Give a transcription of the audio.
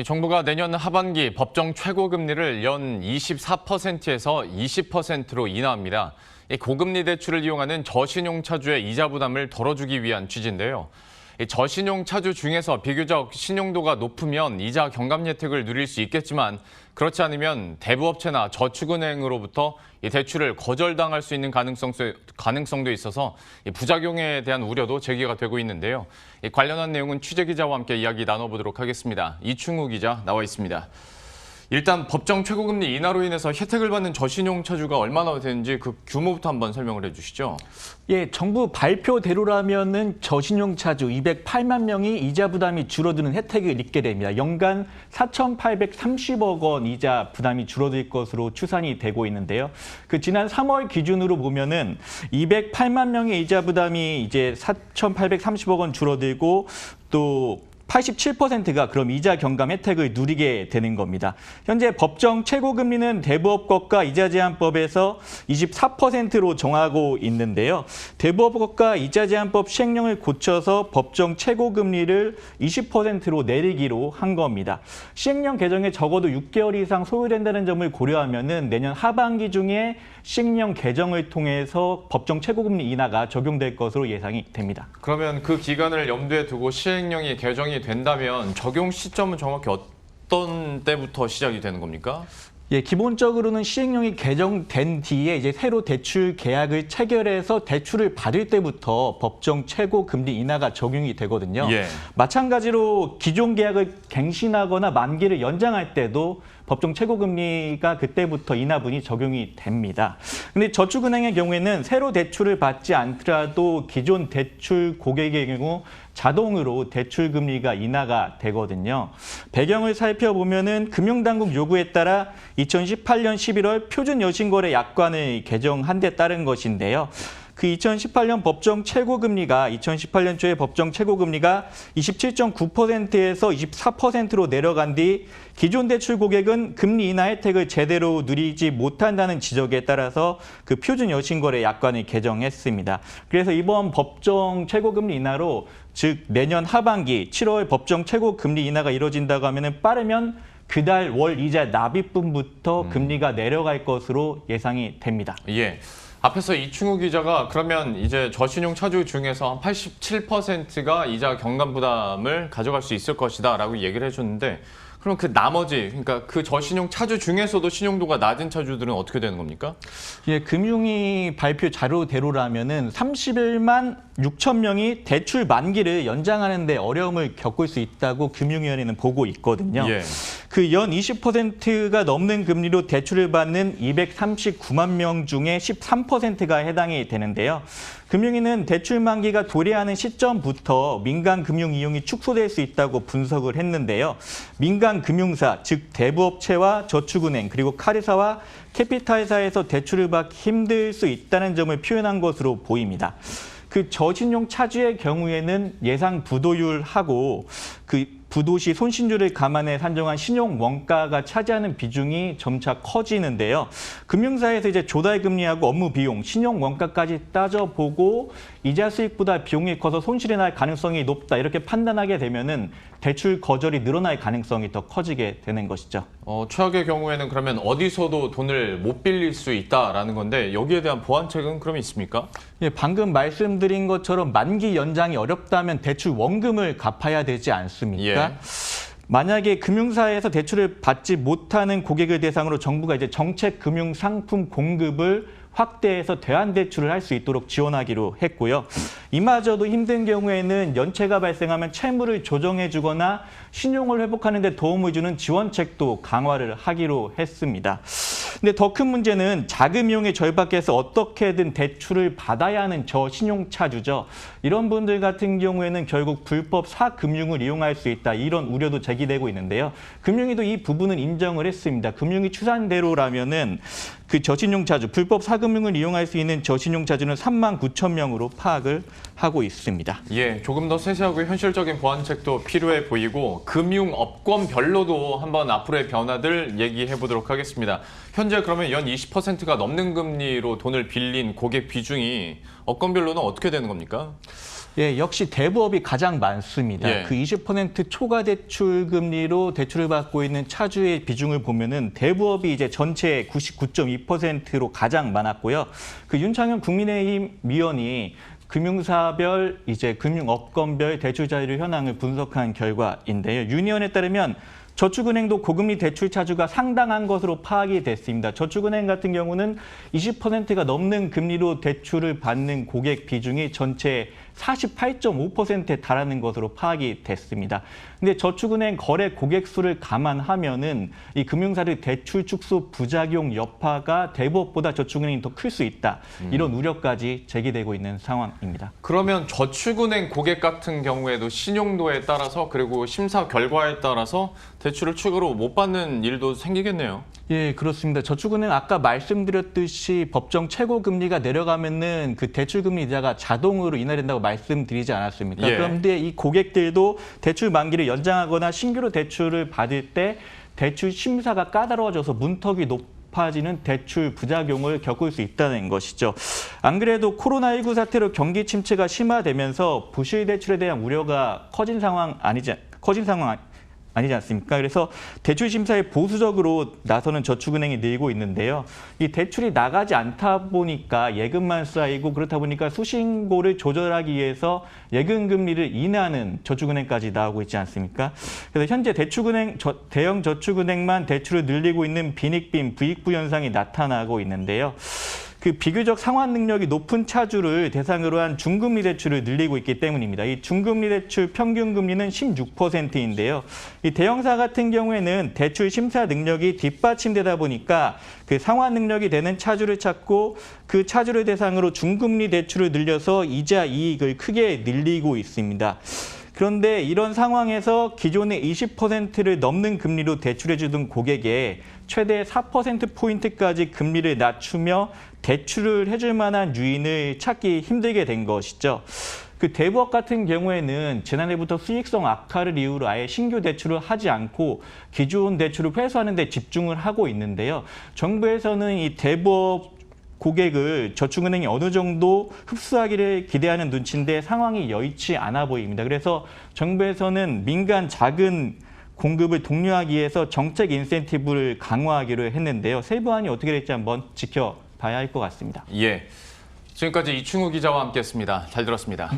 정부가 내년 하반기 법정 최고금리를 연 24%에서 20%로 인하합니다. 고금리 대출을 이용하는 저신용 차주의 이자 부담을 덜어주기 위한 취지인데요. 저신용 차주 중에서 비교적 신용도가 높으면 이자 경감 혜택을 누릴 수 있겠지만 그렇지 않으면 대부업체나 저축은행으로부터 대출을 거절당할 수 있는 가능성도 있어서 부작용에 대한 우려도 제기가 되고 있는데요. 관련한 내용은 취재기자와 함께 이야기 나눠보도록 하겠습니다. 이충우 기자 나와 있습니다. 일단 법정 최고금리 인하로 인해서 혜택을 받는 저신용 차주가 얼마나 되는지 그 규모부터 한번 설명을 해주시죠. 예, 정부 발표대로라면은 저신용 차주 208만 명이 이자 부담이 줄어드는 혜택을 입게 됩니다. 연간 4,830억 원 이자 부담이 줄어들 것으로 추산이 되고 있는데요. 그 지난 3월 기준으로 보면은 208만 명의 이자 부담이 이제 4,830억 원 줄어들고 또 87%가 그럼 이자 경감 혜택을 누리게 되는 겁니다. 현재 법정 최고금리는 대부업법과 이자제한법에서 24%로 정하고 있는데요. 대부업법과 이자제한법 시행령을 고쳐서 법정 최고금리를 20%로 내리기로 한 겁니다. 시행령 개정에 적어도 6개월 이상 소요된다는 점을 고려하면은 내년 하반기 중에 시행령 개정을 통해서 법정 최고금리 인하가 적용될 것으로 예상이 됩니다. 그러면 그 기간을 염두에 두고 시행령이 개정이 된다면 적용 시점은 정확히 어떤 때부터 시작이 되는 겁니까? 예, 기본적으로는 시행령이 개정된 뒤에 이제 새로 대출 계약을 체결해서 대출을 받을 때부터 법정 최고 금리 인하가 적용이 되거든요. 예. 마찬가지로 기존 계약을 갱신하거나 만기를 연장할 때도 법정 최고금리가 그때부터 인하분이 적용이 됩니다. 근데 저축은행의 경우에는 새로 대출을 받지 않더라도 기존 대출 고객의 경우 자동으로 대출 금리가 인하가 되거든요. 배경을 살펴보면은 금융당국 요구에 따라 2018년 11월 표준 여신거래 약관을 개정한 데 따른 것인데요. 그 2018년 법정 최고금리가 2018년 초에 법정 최고금리가 27.9%에서 24%로 내려간 뒤 기존 대출 고객은 금리 인하 혜택을 제대로 누리지 못한다는 지적에 따라서 그 표준 여신거래 약관을 개정했습니다. 그래서 이번 법정 최고금리 인하로 즉 내년 하반기 7월 법정 최고금리 인하가 이루어진다고 하면은 빠르면 그달 월 이자 납입분부터 금리가 내려갈 것으로 예상이 됩니다. 예. 앞에서 이충우 기자가 그러면 이제 저신용 차주 중에서 한 87%가 이자 경감 부담을 가져갈 수 있을 것이다라고 얘기를 해줬는데 그럼 그 나머지, 그러니까 그 저신용 차주 중에서도 신용도가 낮은 차주들은 어떻게 되는 겁니까? 예, 금융위 발표 자료대로라면은 31만 6천 명이 대출 만기를 연장하는 데 어려움을 겪을 수 있다고 금융위원회는 보고 있거든요. 예. 그 연 20%가 넘는 금리로 대출을 받는 239만 명 중에 13%가 해당이 되는데요. 금융위는 대출 만기가 도래하는 시점부터 민간 금융 이용이 축소될 수 있다고 분석을 했는데요. 민간 금융사, 즉 대부업체와 저축은행 그리고 카드사와 캐피탈사에서 대출을 받기 힘들 수 있다는 점을 표현한 것으로 보입니다. 그 저신용 차주의 경우에는 예상 부도율하고 그 부도시 손실률을 감안해 산정한 신용 원가가 차지하는 비중이 점차 커지는데요. 금융사에서 이제 조달 금리하고 업무 비용, 신용 원가까지 따져보고 이자 수익보다 비용이 커서 손실이 날 가능성이 높다 이렇게 판단하게 되면은 대출 거절이 늘어날 가능성이 더 커지게 되는 것이죠. 최악의 경우에는 그러면 어디서도 돈을 못 빌릴 수 있다라는 건데 여기에 대한 보완책은 그럼 있습니까? 예, 방금 말씀드린 것처럼 만기 연장이 어렵다면 대출 원금을 갚아야 되지 않습니까? 예. 만약에 금융사에서 대출을 받지 못하는 고객을 대상으로 정부가 이제 정책 금융 상품 공급을 확대해서 대안 대출을 할 수 있도록 지원하기로 했고요. 이마저도 힘든 경우에는 연체가 발생하면 채무를 조정해 주거나 신용을 회복하는 데 도움을 주는 지원책도 강화를 하기로 했습니다. 근데 더 큰 문제는 자금 이용에 절박해서 어떻게든 대출을 받아야 하는 저신용차주죠. 이런 분들 같은 경우에는 결국 불법 사금융을 이용할 수 있다. 이런 우려도 제기되고 있는데요. 금융위도 이 부분은 인정을 했습니다. 금융위 추산대로라면은 그 저신용 차주, 불법 사금융을 이용할 수 있는 저신용 차주는 3만 9천 명으로 파악을 하고 있습니다. 예, 조금 더 세세하고 현실적인 보완책도 필요해 보이고 금융업권별로도 한번 앞으로의 변화들 얘기해 보도록 하겠습니다. 현재 그러면 연 20%가 넘는 금리로 돈을 빌린 고객 비중이 업권별로는 어떻게 되는 겁니까? 예, 역시 대부업이 가장 많습니다. 예. 그 20% 초과 대출 금리로 대출을 받고 있는 차주의 비중을 보면은 대부업이 이제 전체 99.2%로 가장 많았고요. 그 윤창현 국민의힘 위원이 금융사별, 이제 금융업권별 대출자율 현황을 분석한 결과인데요. 윤 의원에 따르면 저축은행도 고금리 대출 차주가 상당한 것으로 파악이 됐습니다. 저축은행 같은 경우는 20%가 넘는 금리로 대출을 받는 고객 비중이 전체 48.5%에 달하는 것으로 파악이 됐습니다. 근데 저축은행 거래 고객 수를 감안하면은 이 금융사들 대출 축소 부작용 여파가 대부업보다 저축은행이 더 클 수 있다. 이런 우려까지 제기되고 있는 상황입니다. 그러면 저축은행 고객 같은 경우에도 신용도에 따라서 그리고 심사 결과에 따라서 대출을 추가로 못 받는 일도 생기겠네요. 예, 그렇습니다. 저축은행 아까 말씀드렸듯이 법정 최고 금리가 내려가면은 그 대출 금리 이자가 자동으로 인하된다고 말씀드리지 않았습니까? 예. 그런데 이 고객들도 대출 만기를 연장하거나 신규로 대출을 받을 때 대출 심사가 까다로워져서 문턱이 높아지는 대출 부작용을 겪을 수 있다는 것이죠. 안 그래도 코로나19 사태로 경기 침체가 심화되면서 부실 대출에 대한 우려가 커진 상황 아니지 않습니까? 그래서 대출 심사에 보수적으로 나서는 저축은행이 늘고 있는데요. 이 대출이 나가지 않다 보니까 예금만 쌓이고 그렇다 보니까 수신고를 조절하기 위해서 예금 금리를 인하하는 저축은행까지 나오고 있지 않습니까? 그래서 현재 대형 저축은행만 대출을 늘리고 있는 빈익빈, 부익부 현상이 나타나고 있는데요. 그 비교적 상환 능력이 높은 차주를 대상으로 한 중금리 대출을 늘리고 있기 때문입니다. 이 중금리 대출 평균 금리는 16%인데요. 이 대형사 같은 경우에는 대출 심사 능력이 뒷받침되다 보니까 그 상환 능력이 되는 차주를 찾고 그 차주를 대상으로 중금리 대출을 늘려서 이자 이익을 크게 늘리고 있습니다. 그런데 이런 상황에서 기존의 20%를 넘는 금리로 대출해주던 고객에 최대 4%포인트까지 금리를 낮추며 대출을 해줄 만한 유인을 찾기 힘들게 된 것이죠. 그 대부업 같은 경우에는 지난해부터 수익성 악화를 이유로 아예 신규 대출을 하지 않고 기존 대출을 회수하는 데 집중을 하고 있는데요. 정부에서는 이 대부업 고객을 저축은행이 어느 정도 흡수하기를 기대하는 눈치인데 상황이 여의치 않아 보입니다. 그래서 정부에서는 민간 작은 공급을 독려하기 위해서 정책 인센티브를 강화하기로 했는데요. 세부안이 어떻게 될지 한번 지켜봐야 할 것 같습니다. 예, 지금까지 이충우 기자와 함께했습니다. 잘 들었습니다.